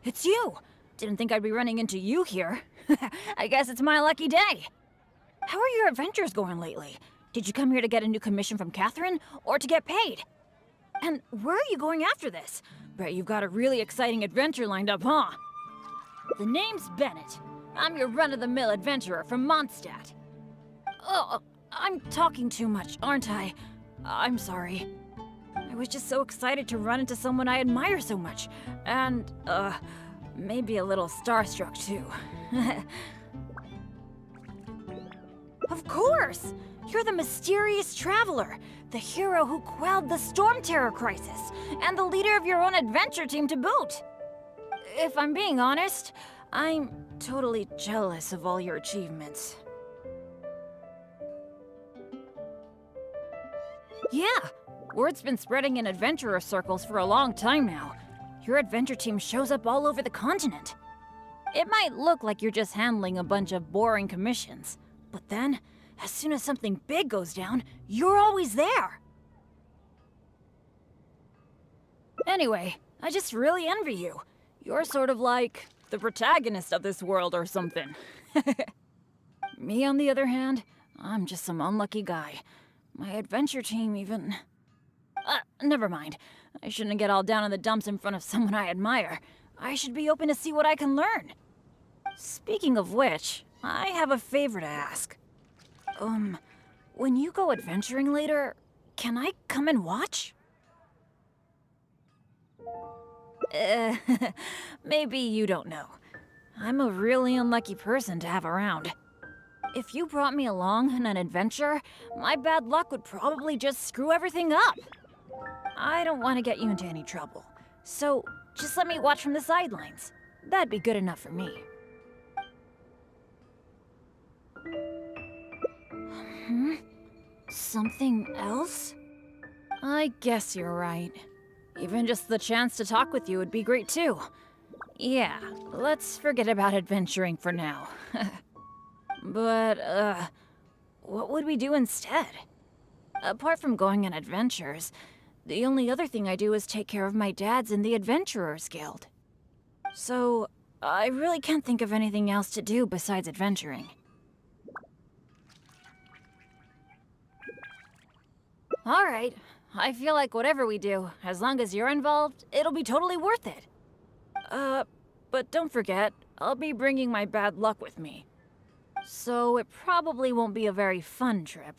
it's you! Didn't think I'd be running into you here. I guess it's my lucky day. How are your adventures going lately? Did you come here to get a new commission from Catherine, or to get paid? And where are you going after this? Bet you've got a really exciting adventure lined up, huh? The name's Benette. I'm your run-of-the-mill adventurer from Mondstadt. Oh, I'm talking too much, aren't I? I'm sorry. I was just so excited to run into someone I admire so much. And, maybe a little starstruck, too. Of course! You're the mysterious traveler, the hero who quelled the Storm Terror crisis, and the leader of your own adventure team to boot. If I'm being honest, I'm totally jealous of all your achievements. Yeah, word's been spreading in adventurer circles for a long time now. Your adventure team shows up all over the continent. It might look like you're just handling a bunch of boring commissions, but then, as soon as something big goes down, you're always there. Anyway, I just really envy you. You're sort of like the protagonist of this world or something. Me, on the other hand, I'm just some unlucky guy. My adventure team even... never mind. I shouldn't get all down in the dumps in front of someone I admire. I should be open to see what I can learn. Speaking of which, I have a favor to ask. When you go adventuring later, can I come and watch? Maybe you don't know. I'm a really unlucky person to have around. If you brought me along on an adventure, my bad luck would probably just screw everything up. I don't want to get you into any trouble, so just let me watch from the sidelines. That'd be good enough for me. Something else? I guess you're right. Even just the chance to talk with you would be great too. Yeah, let's forget about adventuring for now. But, what would we do instead? Apart from going on adventures, the only other thing I do is take care of my dads in the Adventurers Guild. So, I really can't think of anything else to do besides adventuring. Alright, I feel like whatever we do, as long as you're involved, it'll be totally worth it. But don't forget, I'll be bringing my bad luck with me. So it probably won't be a very fun trip.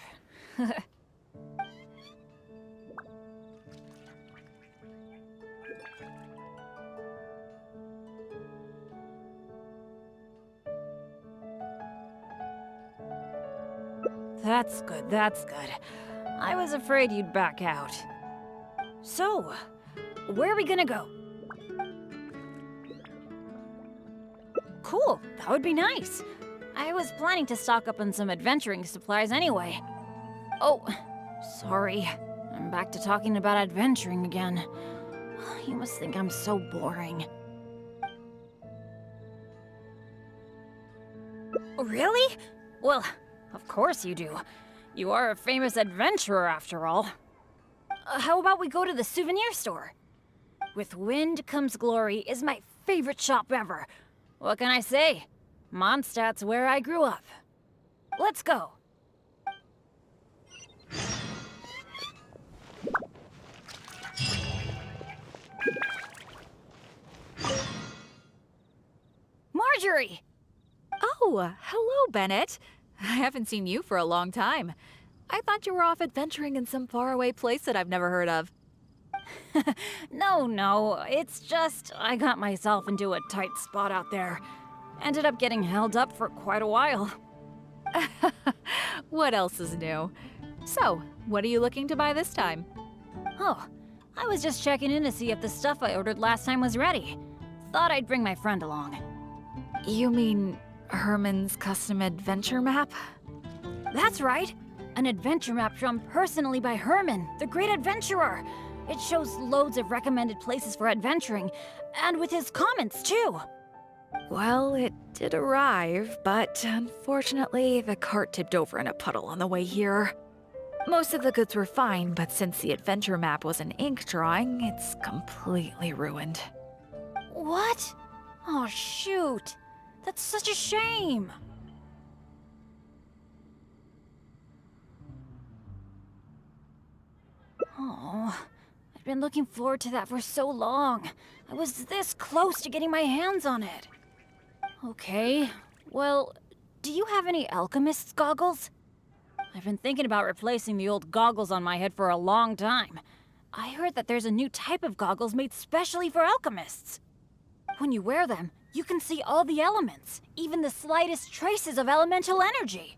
That's good, that's good. I was afraid you'd back out. So, where are we gonna go? Cool, that would be nice. I was planning to stock up on some adventuring supplies anyway. Oh, sorry. I'm back to talking about adventuring again. You must think I'm so boring. Really? Well, of course you do. You are a famous adventurer after all. How about we go to the souvenir store? With Wind Comes Glory is my favorite shop ever. What can I say? Mondstadt's where I grew up. Let's go. Marjorie! Oh, hello, Benette. I haven't seen you for a long time. I thought you were off adventuring in some faraway place that I've never heard of. No, it's just I got myself into a tight spot out there. Ended up getting held up for quite a while. What else is new? So, what are you looking to buy this time? Oh, I was just checking in to see if the stuff I ordered last time was ready. Thought I'd bring my friend along. You mean Herman's custom adventure map? That's right! An adventure map drawn personally by Herman, the great adventurer. It shows loads of recommended places for adventuring, and with his comments too. Well, it did arrive, but unfortunately, the cart tipped over in a puddle on the way here. Most of the goods were fine, but since the adventure map was an ink drawing, it's completely ruined. What? Oh, shoot. That's such a shame. Oh, I've been looking forward to that for so long. I was this close to getting my hands on it. Okay, well, do you have any alchemist's goggles? I've been thinking about replacing the old goggles on my head for a long time. I heard that there's a new type of goggles made specially for alchemists. When you wear them, you can see all the elements, even the slightest traces of elemental energy.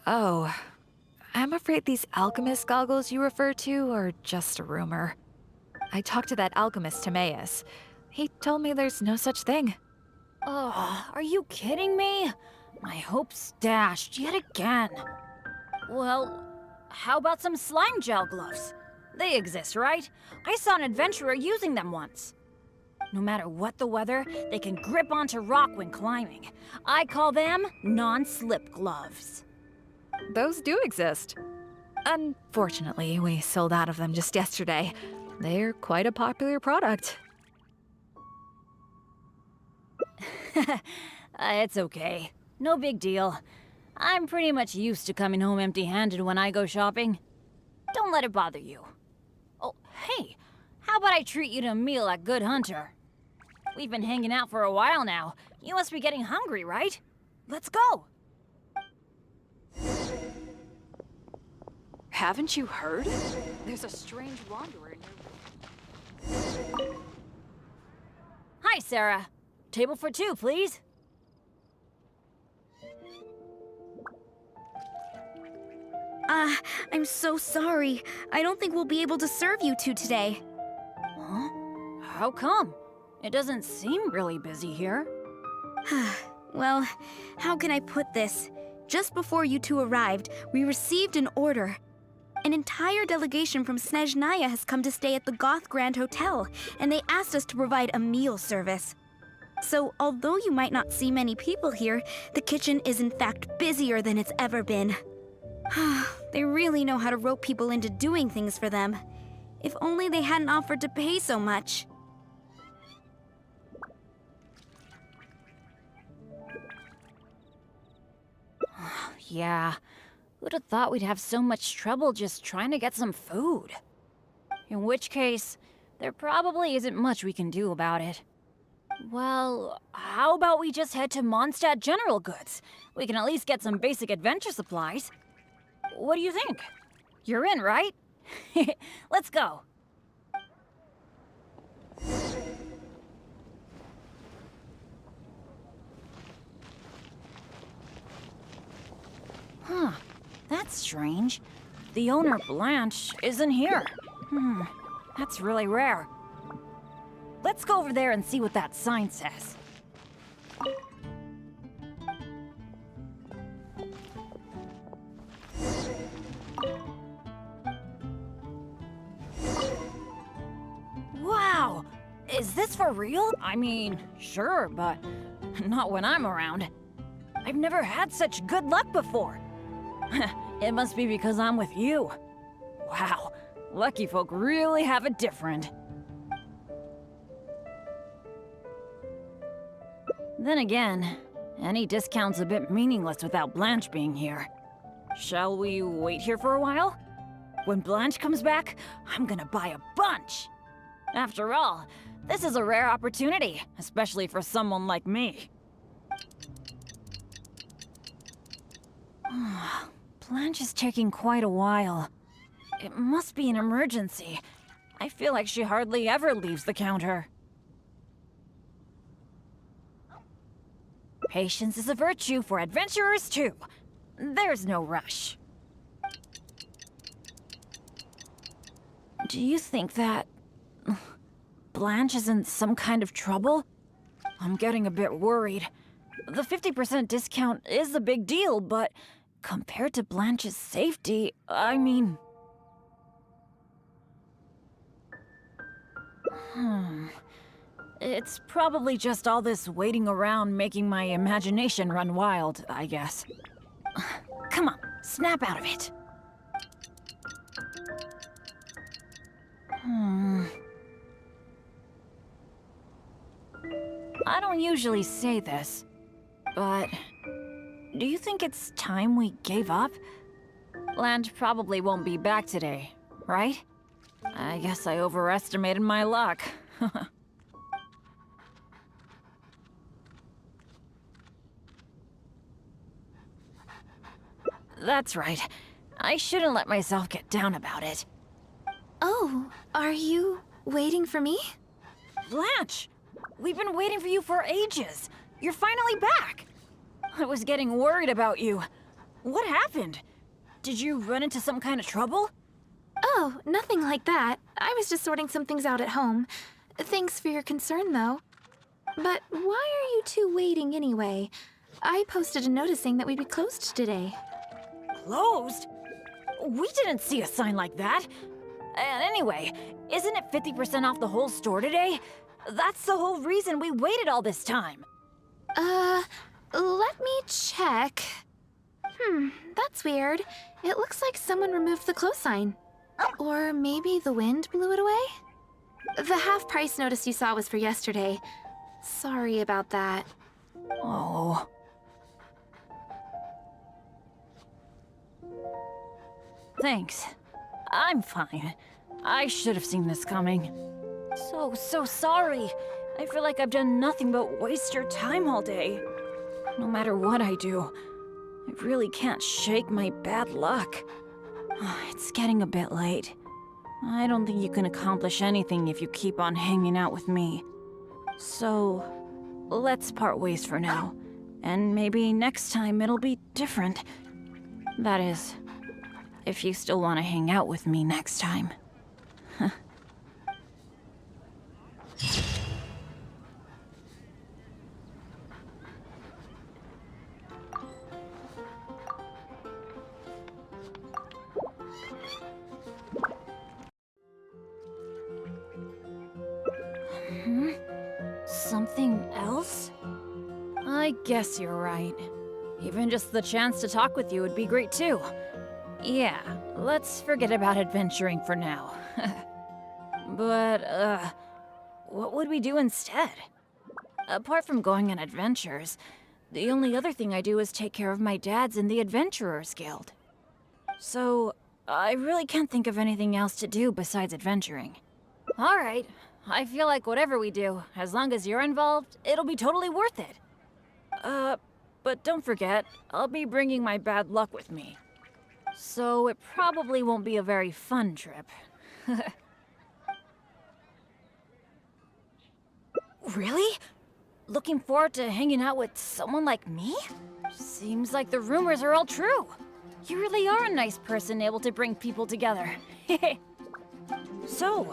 Oh, I'm afraid these alchemist goggles you refer to are just a rumor. I talked to that alchemist, Timaeus. He told me there's no such thing. Oh, are you kidding me? My hopes dashed yet again. Well, how about some slime gel gloves? They exist, right? I saw an adventurer using them once. No matter what the weather, they can grip onto rock when climbing. I call them non-slip gloves. Those do exist. Unfortunately, we sold out of them just yesterday. They're quite a popular product. It's okay. No big deal. I'm pretty much used to coming home empty-handed when I go shopping. Don't let it bother you. Oh, hey, how about I treat you to a meal at Good Hunter? We've been hanging out for a while now. You must be getting hungry, right? Let's go. Haven't you heard? There's a strange wanderer near. Hi, Sarah. Table for two, please. I'm so sorry. I don't think we'll be able to serve you two today. Huh? How come? It doesn't seem really busy here. Well, how can I put this? Just before you two arrived, we received an order. An entire delegation from Snezhnaya has come to stay at the Goth Grand Hotel, and they asked us to provide a meal service. So, although you might not see many people here, the kitchen is in fact busier than it's ever been. They really know how to rope people into doing things for them. If only they hadn't offered to pay so much. Yeah, who'd have thought we'd have so much trouble just trying to get some food? In which case, there probably isn't much we can do about it. Well, how about we just head to Mondstadt General Goods? We can at least get some basic adventure supplies. What do you think? You're in, right? Let's go. Huh, that's strange. The owner, Blanche, isn't here. That's really rare. Let's go over there and see what that sign says. Wow! Is this for real? I mean, sure, but not when I'm around. I've never had such good luck before. It must be because I'm with you. Wow, lucky folk really have it different. Then again, any discount's a bit meaningless without Blanche being here. Shall we wait here for a while? When Blanche comes back, I'm gonna buy a bunch! After all, this is a rare opportunity, especially for someone like me. Blanche is taking quite a while. It must be an emergency. I feel like she hardly ever leaves the counter. Patience is a virtue for adventurers too. There's no rush. Do you think that Blanche is in some kind of trouble? I'm getting a bit worried. The 50% discount is a big deal, but compared to Blanche's safety, I mean... It's probably just all this waiting around making my imagination run wild, I guess. Come on, snap out of it. I don't usually say this, but do you think it's time we gave up? Land probably won't be back today, right? I guess I overestimated my luck. That's right. I shouldn't let myself get down about it. Oh, are you waiting for me? Blanche! We've been waiting for you for ages. You're finally back. I was getting worried about you. What happened? Did you run into some kind of trouble? Oh, nothing like that. I was just sorting some things out at home. Thanks for your concern, though. But why are you two waiting anyway? I posted a notice saying that we'd be closed today. Closed? We didn't see a sign like that. And anyway, isn't it 50% off the whole store today? That's the whole reason we waited all this time. Let me check. That's weird. It looks like someone removed the close sign. Or maybe the wind blew it away? The half-price notice you saw was for yesterday. Sorry about that. Oh. Thanks. I'm fine. I should have seen this coming. So sorry. I feel like I've done nothing but waste your time all day. No matter what I do, I really can't shake my bad luck. It's getting a bit late. I don't think you can accomplish anything if you keep on hanging out with me. So, let's part ways for now. And maybe next time it'll be different. That is, if you still want to hang out with me next time. Something else? I guess you're right. Even just the chance to talk with you would be great too. Yeah, let's forget about adventuring for now. But, what would we do instead? Apart from going on adventures, the only other thing I do is take care of my dad's in the Adventurers Guild. So, I really can't think of anything else to do besides adventuring. Alright, I feel like whatever we do, as long as you're involved, it'll be totally worth it. But don't forget, I'll be bringing my bad luck with me. So it probably won't be a very fun trip. Really? Looking forward to hanging out with someone like me? Seems like the rumors are all true. You really are a nice person able to bring people together. So,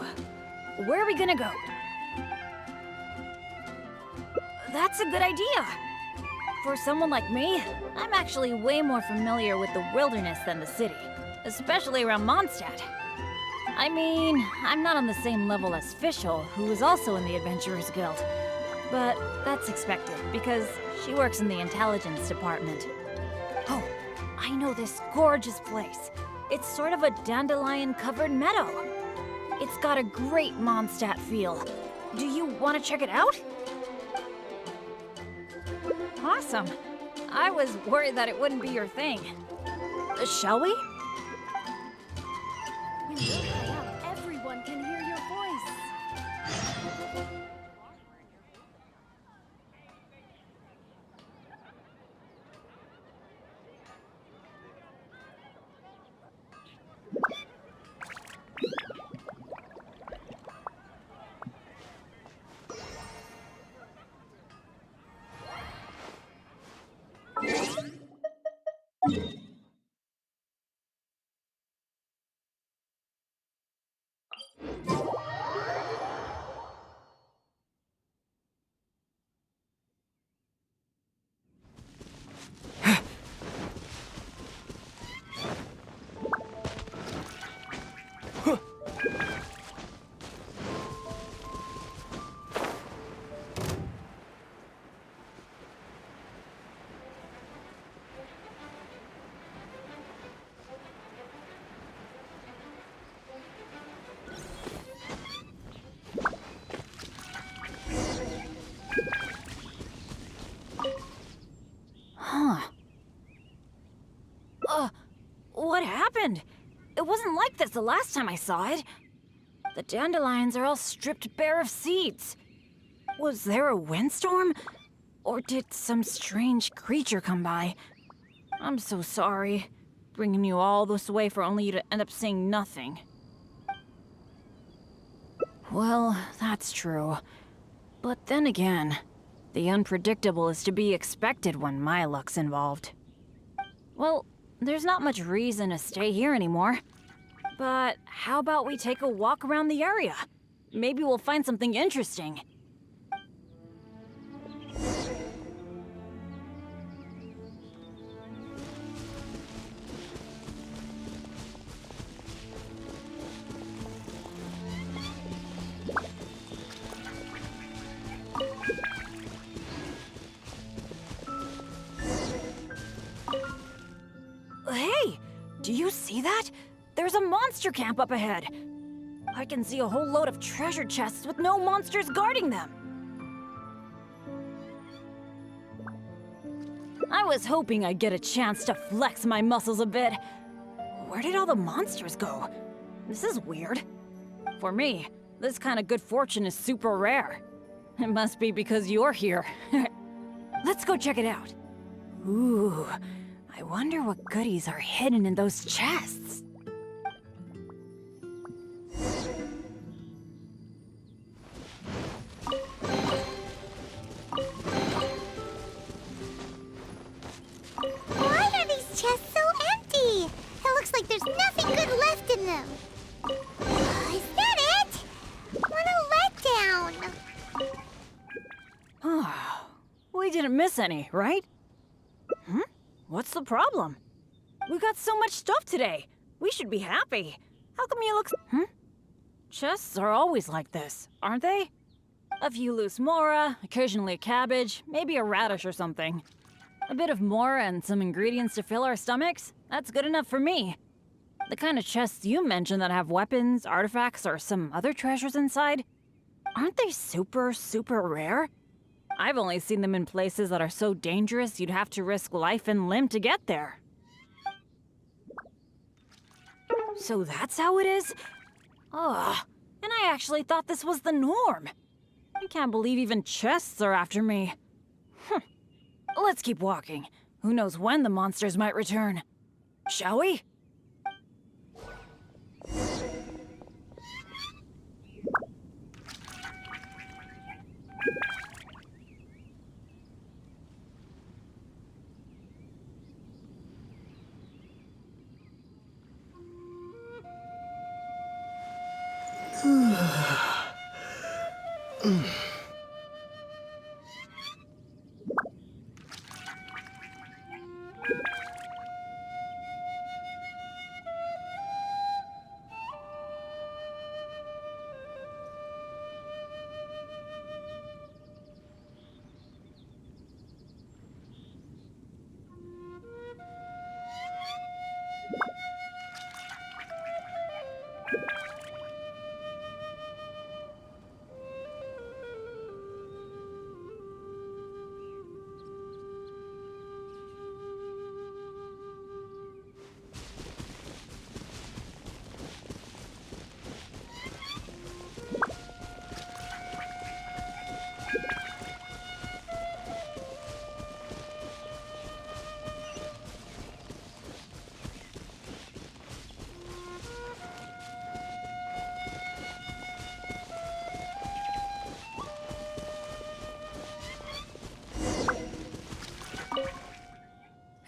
where are we gonna go? That's a good idea. For someone like me, I'm actually way more familiar with the wilderness than the city, especially around Mondstadt. I mean, I'm not on the same level as Fischl, who is also in the Adventurers Guild. But that's expected, because she works in the intelligence department. Oh, I know this gorgeous place. It's sort of a dandelion-covered meadow. It's got a great Mondstadt feel. Do you want to check it out? Awesome. I was worried that it wouldn't be your thing. Shall we? Everyone can hear your voice. happened? It wasn't like this the last time I saw it. The dandelions are all stripped bare of seeds. Was there a windstorm? Or did some strange creature come by? I'm so sorry, bringing you all this way for only you to end up saying nothing. Well, that's true. But then again, the unpredictable is to be expected when my luck's involved. Well, there's not much reason to stay here anymore. But how about we take a walk around the area? Maybe we'll find something interesting. Hey, do you see that? There's a monster camp up ahead. I can see a whole load of treasure chests with no monsters guarding them. I was hoping I'd get a chance to flex my muscles a bit. Where did all the monsters go? This is weird. For me, this kind of good fortune is super rare. It must be because you're here. Let's go check it out. Ooh, I wonder what goodies are hidden in those chests. Why are these chests so empty? It looks like there's nothing good left in them. Is that it? What a letdown. Oh, we didn't miss any, right? What's the problem? We got so much stuff today. We should be happy. How come you look... Chests are always like this, aren't they? A few loose mora, occasionally a cabbage, maybe a radish or something. A bit of mora and some ingredients to fill our stomachs? That's good enough for me. The kind of chests you mentioned that have weapons, artifacts, or some other treasures inside, aren't they super, super rare? I've only seen them in places that are so dangerous you'd have to risk life and limb to get there. So that's how it is? Ugh, and I actually thought this was the norm. I can't believe even chests are after me. Let's keep walking. Who knows when the monsters might return. Shall we?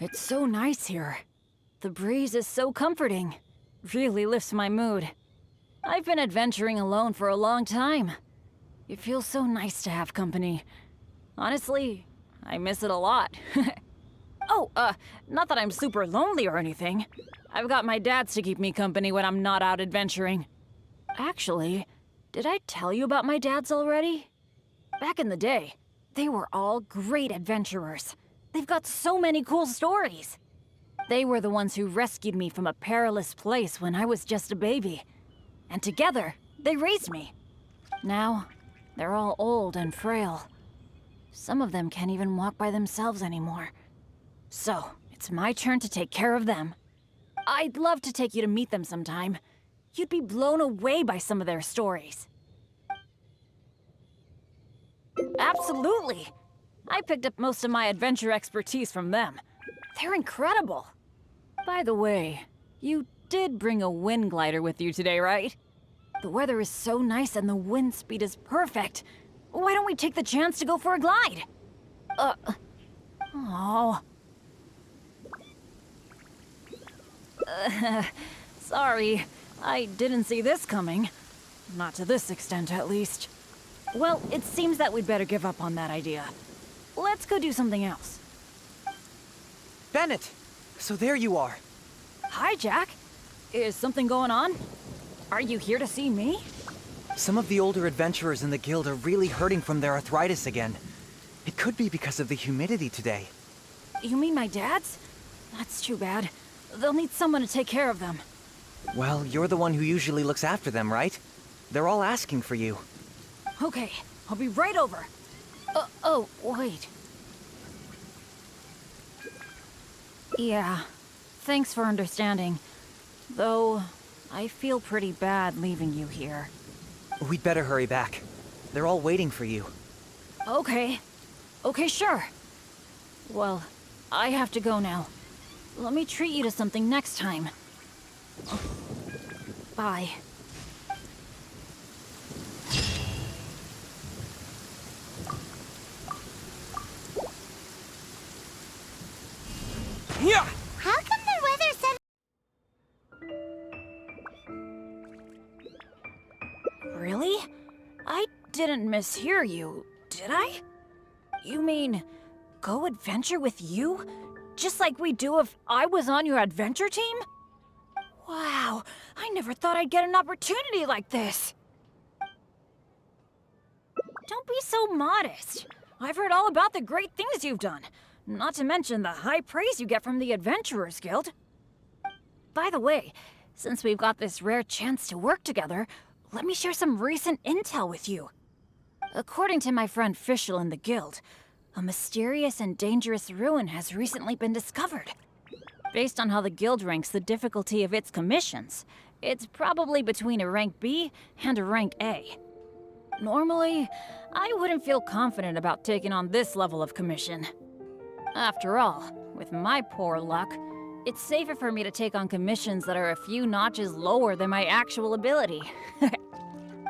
It's so nice here. The breeze is so comforting. Really lifts my mood. I've been adventuring alone for a long time. It feels so nice to have company. Honestly, I miss it a lot. Not that I'm super lonely or anything. I've got my dads to keep me company when I'm not out adventuring. Actually, did I tell you about my dads already? Back in the day, they were all great adventurers. They've got so many cool stories. They were the ones who rescued me from a perilous place when I was just a baby. And together, they raised me. Now, they're all old and frail. Some of them can't even walk by themselves anymore. So, it's my turn to take care of them. I'd love to take you to meet them sometime. You'd be blown away by some of their stories. Absolutely. I picked up most of my adventure expertise from them. They're incredible. By the way, you did bring a wind glider with you today, right? The weather is so nice and the wind speed is perfect. Why don't we take the chance to go for a glide? Oh. Sorry, I didn't see this coming. Not to this extent, at least. Well, it seems that we'd better give up on that idea. Let's go do something else. Benette! So there you are. Hi, Jack. Is something going on? Are you here to see me? Some of the older adventurers in the guild are really hurting from their arthritis again. It could be because of the humidity today. You mean my dad's? That's too bad. They'll need someone to take care of them. Well, you're the one who usually looks after them, right? They're all asking for you. Okay, I'll be right over. Oh, wait. Yeah, thanks for understanding. Though, I feel pretty bad leaving you here. We'd better hurry back. They're all waiting for you. Okay. Okay, sure. Well, I have to go now. Let me treat you to something next time. Bye. Yeah! How come the weather said... Really? I didn't mishear you, did I? You mean, go adventure with you? Just like we do if I was on your adventure team? Wow, I never thought I'd get an opportunity like this. Don't be so modest. I've heard all about the great things you've done. Not to mention the high praise you get from the Adventurers Guild. By the way, since we've got this rare chance to work together, let me share some recent intel with you. According to my friend Fischl in the guild, a mysterious and dangerous ruin has recently been discovered. Based on how the guild ranks the difficulty of its commissions, it's probably between a rank B and a rank A. Normally, I wouldn't feel confident about taking on this level of commission. After all, with my poor luck, it's safer for me to take on commissions that are a few notches lower than my actual ability.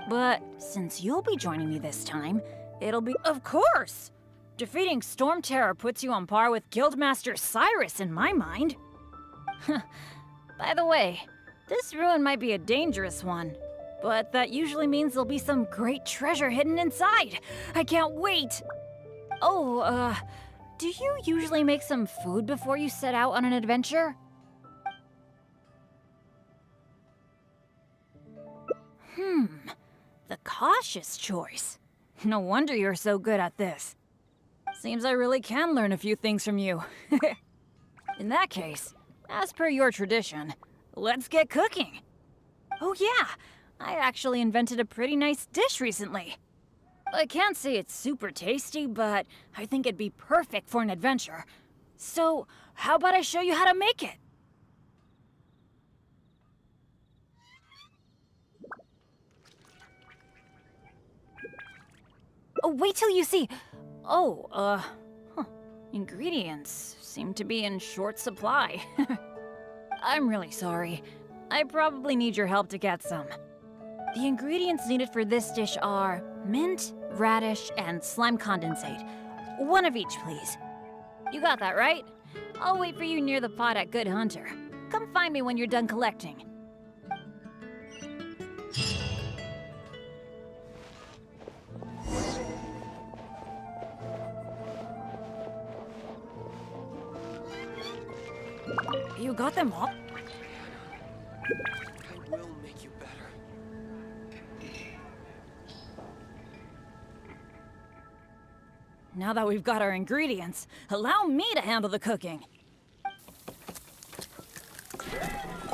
But since you'll be joining me this time, it'll be— Of course! Defeating Storm Terror puts you on par with Guildmaster Cyrus in my mind. By the way, this ruin might be a dangerous one, but that usually means there'll be some great treasure hidden inside. I can't wait! Oh, do you usually make some food before you set out on an adventure? The cautious choice. No wonder you're so good at this. Seems I really can learn a few things from you. In that case, as per your tradition, let's get cooking. Oh yeah, I actually invented a pretty nice dish recently. I can't say it's super tasty, but I think it'd be perfect for an adventure. So, how about I show you how to make it? Oh, wait till you see. Ingredients seem to be in short supply. I'm really sorry. I probably need your help to get some. The ingredients needed for this dish are mint, radish, and slime condensate. One of each, please. You got that, right? I'll wait for you near the pot at Good Hunter. Come find me when you're done collecting. You got them all? I will make you better. Now that we've got our ingredients, allow me to handle the cooking.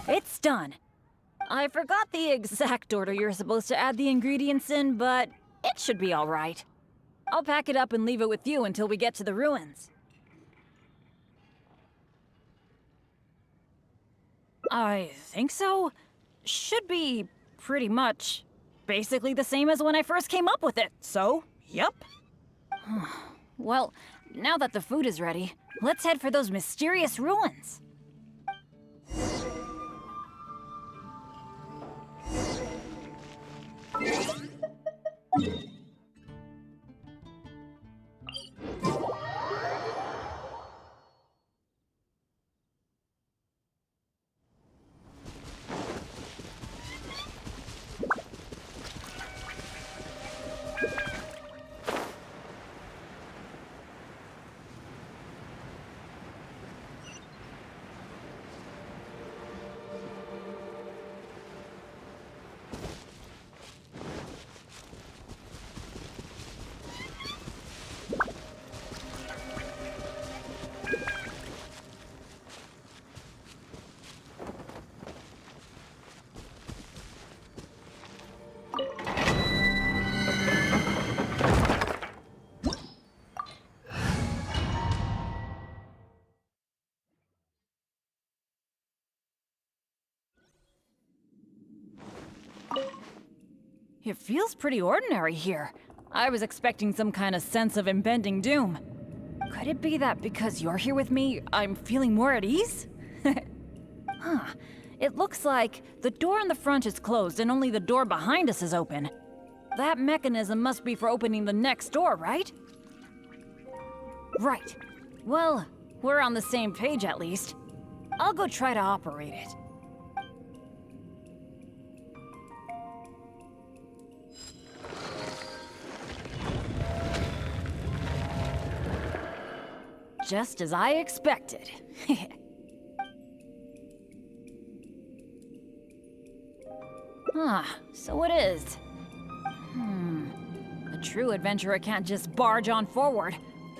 It's done. I forgot the exact order you're supposed to add the ingredients in, but it should be all right. I'll pack it up and leave it with you until we get to the ruins. I think so. Should be pretty much basically the same as when I first came up with it, so, yep. Well, now that the food is ready, let's head for those mysterious ruins. It feels pretty ordinary here. I was expecting some kind of sense of impending doom. Could it be that because you're here with me, I'm feeling more at ease? Huh. It looks like the door in the front is closed and only the door behind us is open. That mechanism must be for opening the next door, right? Right. Well, we're on the same page at least. I'll go try to operate it. Just as I expected. So it is. A true adventurer can't just barge on forward.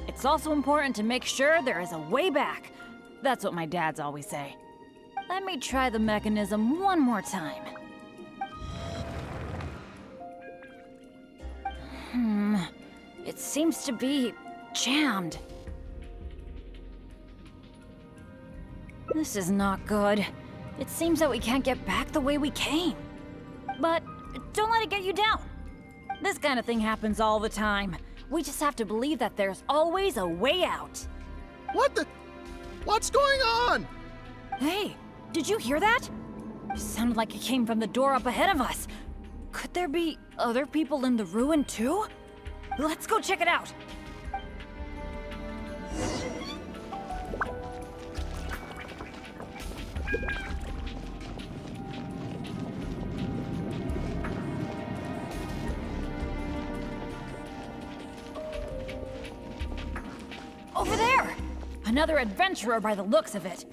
It's also important to make sure there is a way back. That's what my dads always say. Let me try the mechanism one more time. It seems to be jammed. This is not good. It seems that we can't get back the way we came. But don't let it get you down. This kind of thing happens all the time. We just have to believe that there's always a way out. What's going on? Hey, did you hear that? It sounded like it came from the door up ahead of us. Could there be other people in the ruin too? Let's go check it out. Over there! Another adventurer by the looks of it.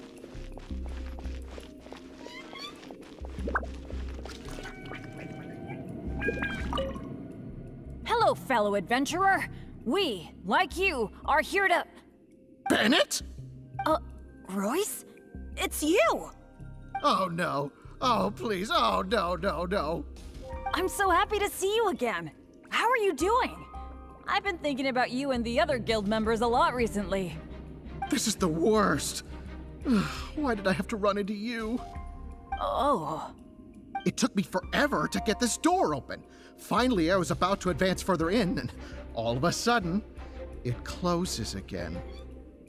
Hello, fellow adventurer. We, like you, are here to... Benette? Royce? It's you! Oh no. Oh please. Oh no. I'm so happy to see you again. How are you doing? I've been thinking about you and the other guild members a lot recently. This is the worst. Why did I have to run into you? Oh. It took me forever to get this door open. Finally, I was about to advance further in, and all of a sudden, it closes again.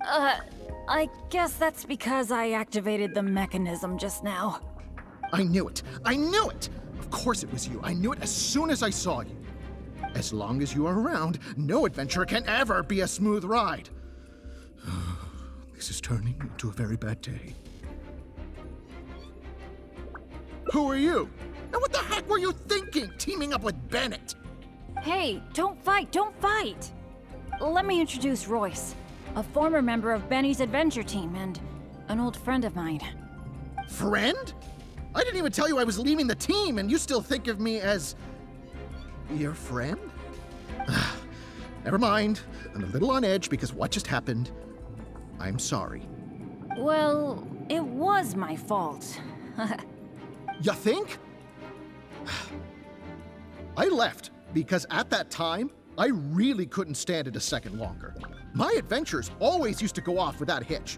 I guess that's because I activated the mechanism just now. I knew it. Of course it was you. I knew it as soon as I saw you. As long as you are around, no adventure can ever be a smooth ride. This is turning into a very bad day. Who are you? And what the heck were you thinking, teaming up with Benette? Hey, don't fight! Let me introduce Royce, a former member of Benny's adventure team and an old friend of mine. Friend? I didn't even tell you I was leaving the team, and you still think of me as... your friend? Never mind. I'm a little on edge because what just happened. I'm sorry. Well, it was my fault. You think? I left because at that time, I really couldn't stand it a second longer. My adventures always used to go off without a hitch.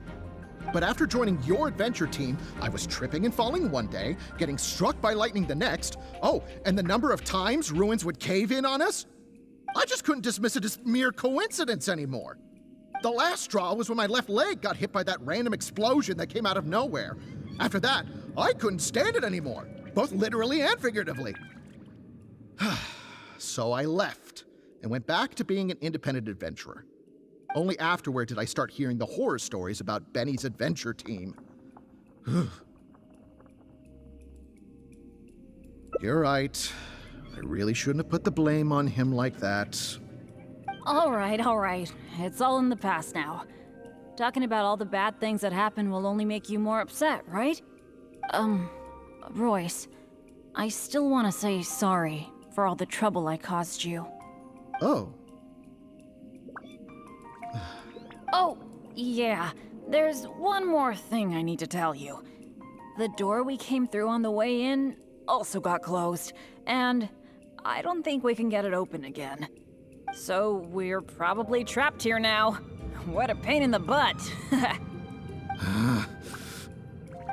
But after joining your adventure team, I was tripping and falling one day, getting struck by lightning the next. Oh, and the number of times ruins would cave in on us? I just couldn't dismiss it as mere coincidence anymore. The last straw was when my left leg got hit by that random explosion that came out of nowhere. After that, I couldn't stand it anymore, both literally and figuratively. So I left and went back to being an independent adventurer. Only afterward did I start hearing the horror stories about Benny's adventure team. You're right. I really shouldn't have put the blame on him like that. All right. It's all in the past now. Talking about all the bad things that happened will only make you more upset, right? Royce, I still want to say sorry for all the trouble I caused you. Oh. Oh, yeah. There's one more thing I need to tell you. The door we came through on the way in also got closed, and I don't think we can get it open again. So we're probably trapped here now. What a pain in the butt.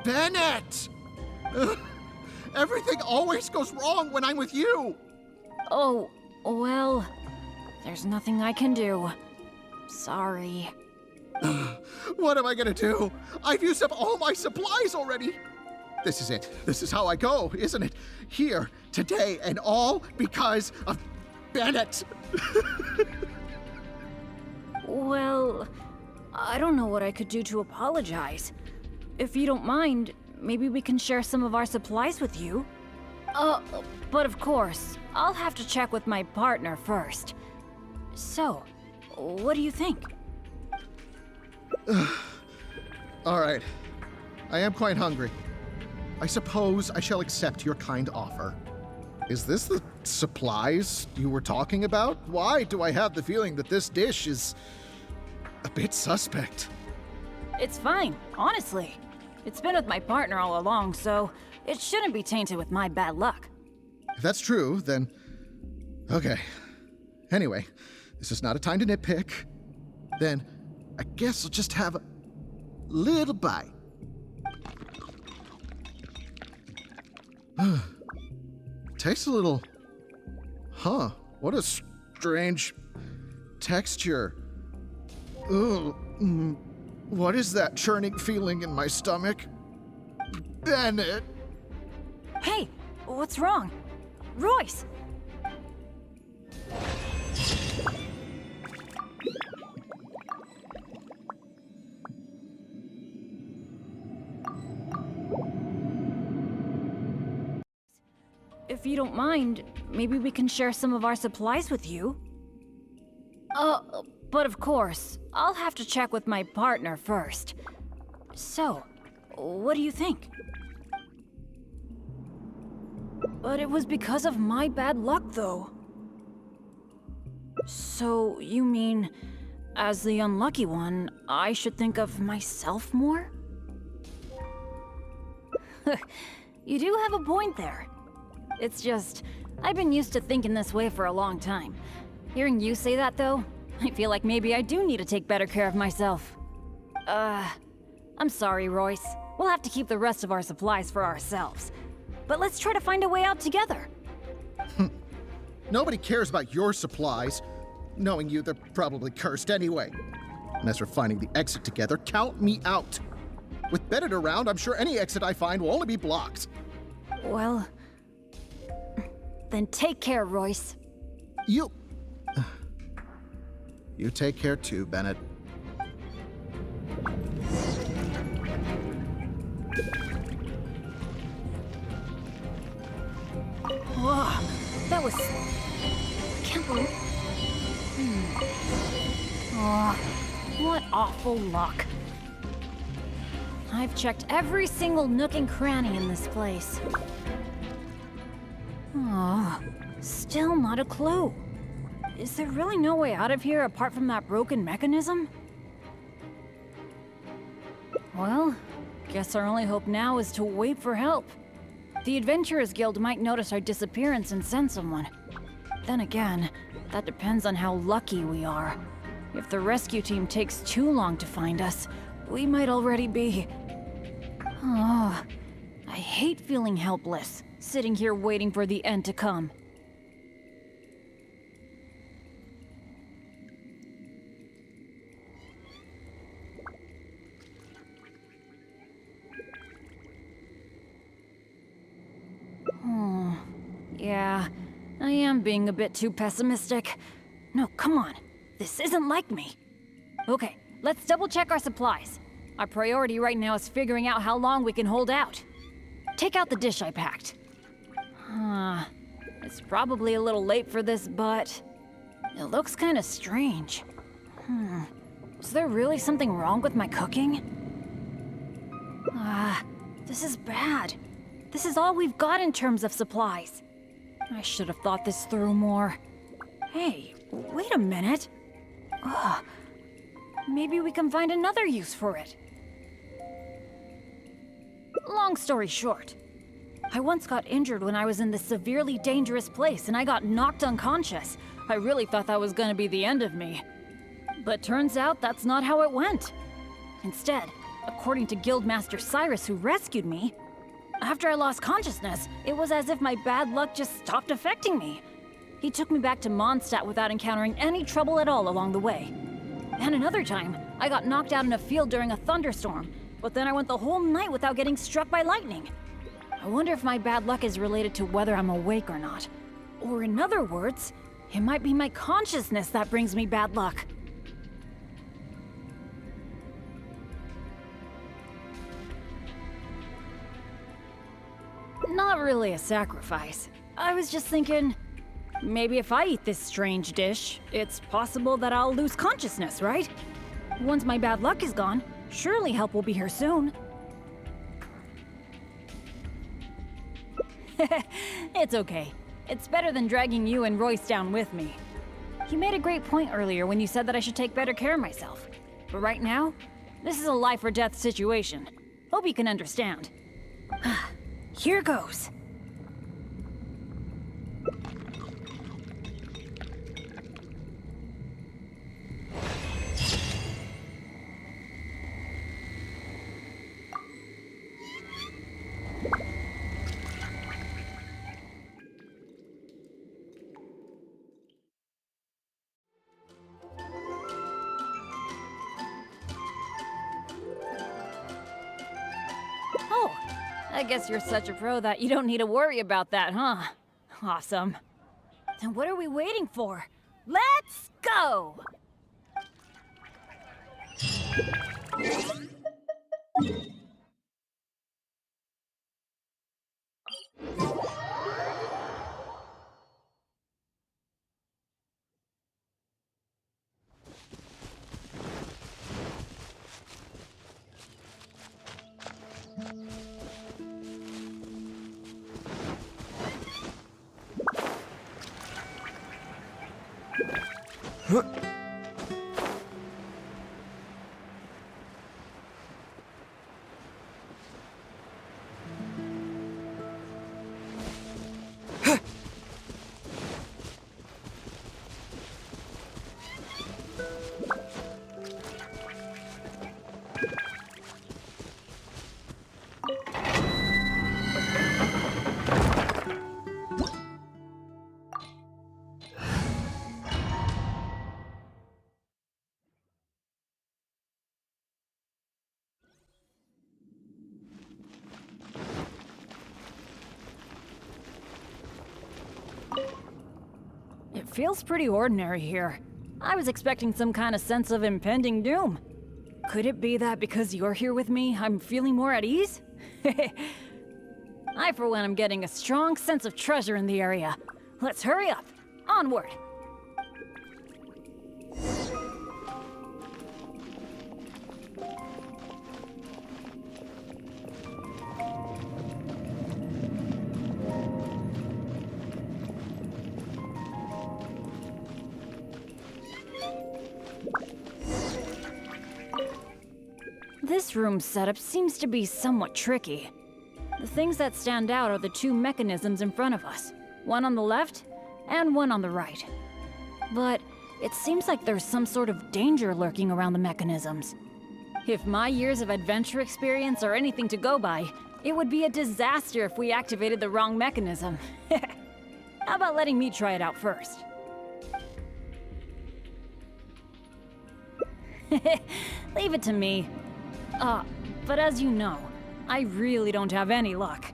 Benette! Everything always goes wrong when I'm with you! Oh, well, there's nothing I can do. Sorry. What am I gonna do? I've used up all my supplies already! This is it. This is how I go, isn't it? Here, today, and all because of Benette! Well, I don't know what I could do to apologize. If you don't mind, maybe we can share some of our supplies with you. But of course, I'll have to check with my partner first. So, what do you think? All right. I am quite hungry. I suppose I shall accept your kind offer. Is this the supplies you were talking about? Why do I have the feeling that this dish is a bit suspect? It's fine, honestly. It's been with my partner all along, so it shouldn't be tainted with my bad luck. If that's true, then okay. Anyway, this is not a time to nitpick. Then I guess I'll just have a little bite. Tastes a little... Huh, what a strange texture. Ugh, what is that churning feeling in my stomach? Benette! Hey, what's wrong? Royce! If you don't mind, maybe we can share some of our supplies with you. But of course, I'll have to check with my partner first. So, what do you think? But it was because of my bad luck, though. So, you mean, as the unlucky one, I should think of myself more? You do have a point there. It's just, I've been used to thinking this way for a long time. Hearing you say that, though, I feel like maybe I do need to take better care of myself. I'm sorry, Royce. We'll have to keep the rest of our supplies for ourselves. But let's try to find a way out together. Nobody cares about your supplies. Knowing you, they're probably cursed anyway. And as for finding the exit together, count me out. With Benette around, I'm sure any exit I find will only be blocked. Well, then take care, Royce. You take care too, Benette. Whoa, that was... can't believe... Oh, what awful luck. I've checked every single nook and cranny in this place. Oh, still not a clue. Is there really no way out of here apart from that broken mechanism? Well, guess our only hope now is to wait for help. The Adventurers Guild might notice our disappearance and send someone. Then again, that depends on how lucky we are. If the rescue team takes too long to find us, we might already be... Oh, I hate feeling helpless, sitting here waiting for the end to come. Yeah, I am being a bit too pessimistic. No, come on. This isn't like me. Okay, let's double check our supplies. Our priority right now is figuring out how long we can hold out. Take out the dish I packed. It's probably a little late for this, but it looks kind of strange. Is there really something wrong with my cooking? This is bad. This is all we've got in terms of supplies. I should have thought this through more. Hey, wait a minute. Maybe we can find another use for it. Long story short, I once got injured when I was in this severely dangerous place and I got knocked unconscious. I really thought that was gonna be the end of me. But turns out that's not how it went. Instead, according to Guildmaster Cyrus who rescued me, after I lost consciousness, it was as if my bad luck just stopped affecting me. He took me back to Mondstadt without encountering any trouble at all along the way. And another time, I got knocked out in a field during a thunderstorm, but then I went the whole night without getting struck by lightning. I wonder if my bad luck is related to whether I'm awake or not. Or in other words, it might be my consciousness that brings me bad luck. Not really a sacrifice. I was just thinking, maybe if I eat this strange dish, it's possible that I'll lose consciousness, right? Once my bad luck is gone, surely help will be here soon. It's okay. It's better than dragging you and Royce down with me. You made a great point earlier when you said that I should take better care of myself. But right now, this is a life or death situation. Hope you can understand. Here goes. I guess you're such a pro that you don't need to worry about that, huh? Awesome. Then what are we waiting for? Let's go! It feels pretty ordinary here. I was expecting some kind of sense of impending doom. Could it be that because you're here with me, I'm feeling more at ease? I, for one, am getting a strong sense of treasure in the area. Let's hurry up. Onward. This room's setup seems to be somewhat tricky. The things that stand out are the two mechanisms in front of us, one on the left and one on the right. But it seems like there's some sort of danger lurking around the mechanisms. If my years of adventure experience are anything to go by, it would be a disaster if we activated the wrong mechanism. How about letting me try it out first? Leave it to me. But as you know, I really don't have any luck.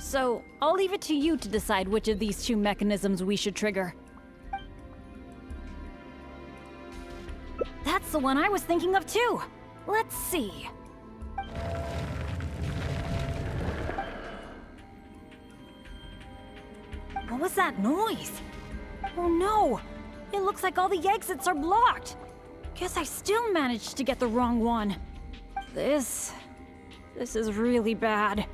So, I'll leave it to you to decide which of these two mechanisms we should trigger. That's the one I was thinking of too! Let's see. What was that noise? Oh no! It looks like all the exits are blocked! Guess I still managed to get the wrong one. This is really bad.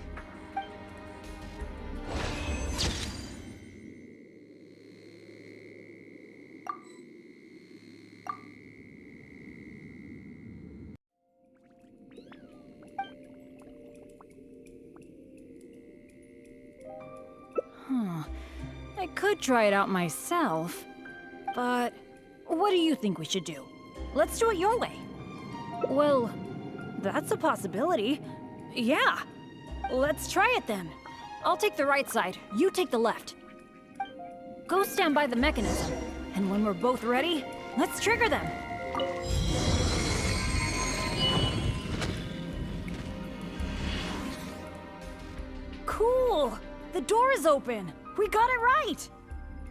I could try it out myself, but what do you think we should do? Let's do it your way. Well, that's a possibility. Yeah, let's try it then. I'll take the right side, you take the left. Go stand by the mechanism, and when we're both ready, let's trigger them. Cool! The door is open! We got it right!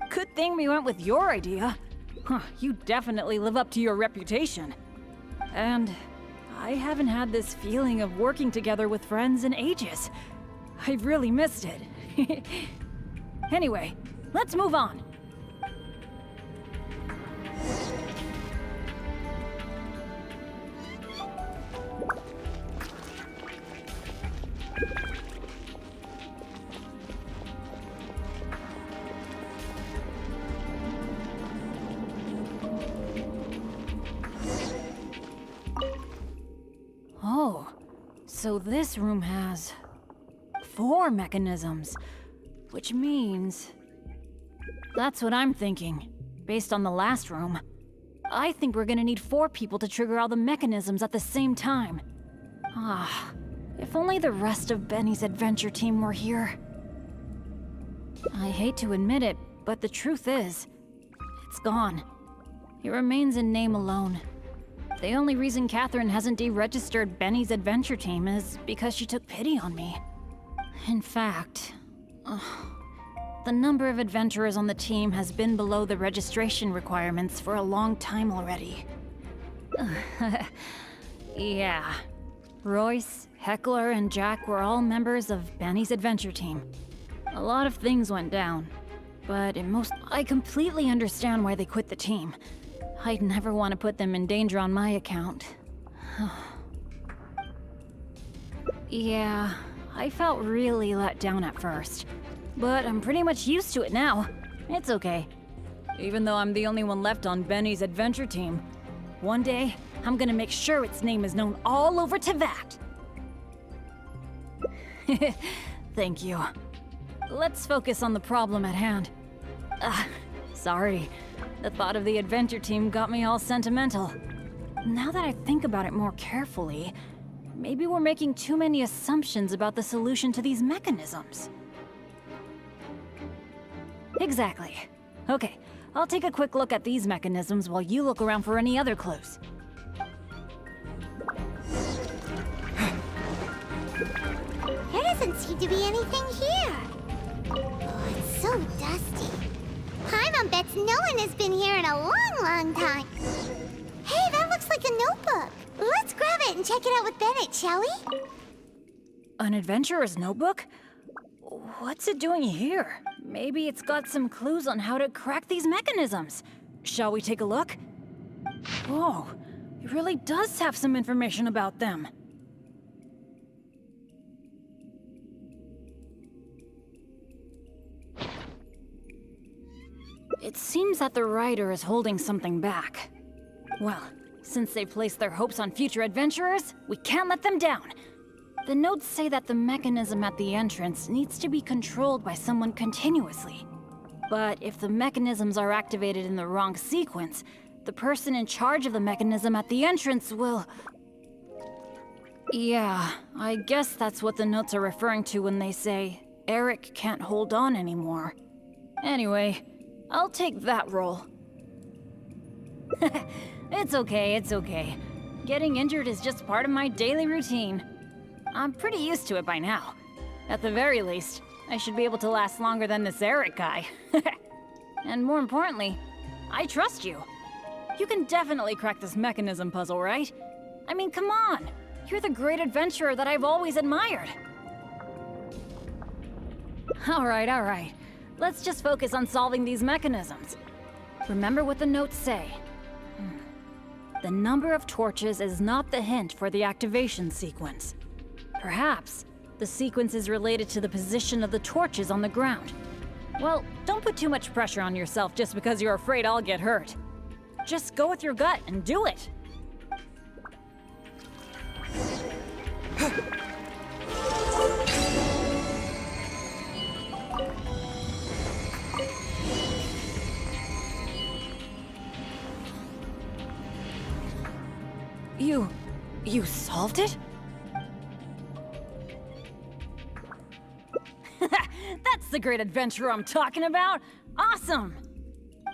Good thing we went with your idea. You definitely live up to your reputation. And I haven't had this feeling of working together with friends in ages. I've really missed it. Anyway, let's move on. Oh, so this room has 4 mechanisms, which means... That's what I'm thinking, based on the last room. I think we're gonna need 4 people to trigger all the mechanisms at the same time. If only the rest of Benny's adventure team were here. I hate to admit it, but the truth is, it's gone. It remains in name alone. The only reason Catherine hasn't deregistered Benny's adventure team is because she took pity on me. In fact, the number of adventurers on the team has been below the registration requirements for a long time already. Yeah. Royce, Heckler, and Jack were all members of Benny's adventure team. A lot of things went down, but I completely understand why they quit the team. I'd never want to put them in danger on my account. Yeah, I felt really let down at first, but I'm pretty much used to it now. It's okay. Even though I'm the only one left on Benny's adventure team, one day, I'm gonna make sure its name is known all over Teyvat. Thank you. Let's focus on the problem at hand. Sorry. The thought of the adventure team got me all sentimental. Now that I think about it more carefully, maybe we're making too many assumptions about the solution to these mechanisms. Exactly. Okay, I'll take a quick look at these mechanisms while you look around for any other clues. There doesn't seem to be anything here. Oh, it's so dusty. Paimon bets no one has been here in a long time. Hey, that looks like a notebook. Let's grab it and check it out with Benette, shall we? An adventurer's notebook? What's it doing here? Maybe it's got some clues on how to crack these mechanisms. Shall we take a look? Whoa, it really does have some information about them. It seems that the writer is holding something back. Well, since they placed their hopes on future adventurers, we can't let them down. The notes say that the mechanism at the entrance needs to be controlled by someone continuously. But if the mechanisms are activated in the wrong sequence, the person in charge of the mechanism at the entrance will... Yeah, I guess that's what the notes are referring to when they say Eric can't hold on anymore. Anyway, I'll take that role. It's okay, it's okay. Getting injured is just part of my daily routine. I'm pretty used to it by now. At the very least, I should be able to last longer than this Eric guy. And more importantly, I trust you. You can definitely crack this mechanism puzzle, right? I mean, come on! You're the great adventurer that I've always admired. Alright. Let's just focus on solving these mechanisms. Remember what the notes say. The number of torches is not the hint for the activation sequence. Perhaps the sequence is related to the position of the torches on the ground. Well, don't put too much pressure on yourself just because you're afraid I'll get hurt. Just go with your gut and do it. You solved it? That's the great adventurer I'm talking about! Awesome!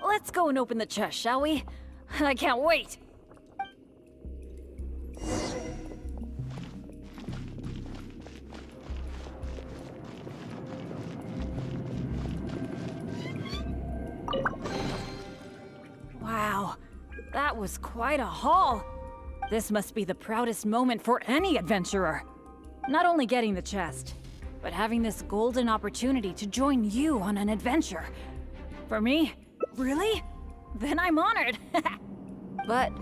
Let's go and open the chest, shall we? I can't wait! Wow, that was quite a haul. This must be the proudest moment for any adventurer. Not only getting the chest, but having this golden opportunity to join you on an adventure. For me? Really? Then I'm honored. But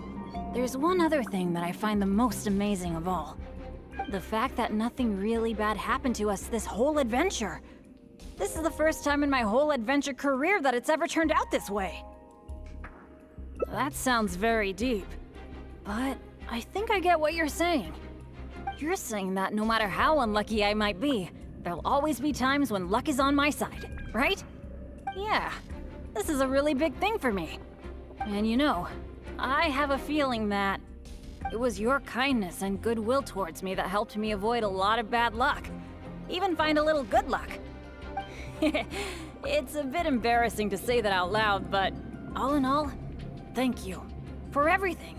there's one other thing that I find the most amazing of all. The fact that nothing really bad happened to us this whole adventure. This is the first time in my whole adventure career that it's ever turned out this way. That sounds very deep, but I think I get what you're saying. You're saying that no matter how unlucky I might be, there'll always be times when luck is on my side, right? Yeah, this is a really big thing for me. And you know, I have a feeling that it was your kindness and goodwill towards me that helped me avoid a lot of bad luck. Even find a little good luck. It's a bit embarrassing to say that out loud, but all in all, thank you for everything.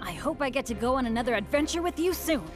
I hope I get to go on another adventure with you soon.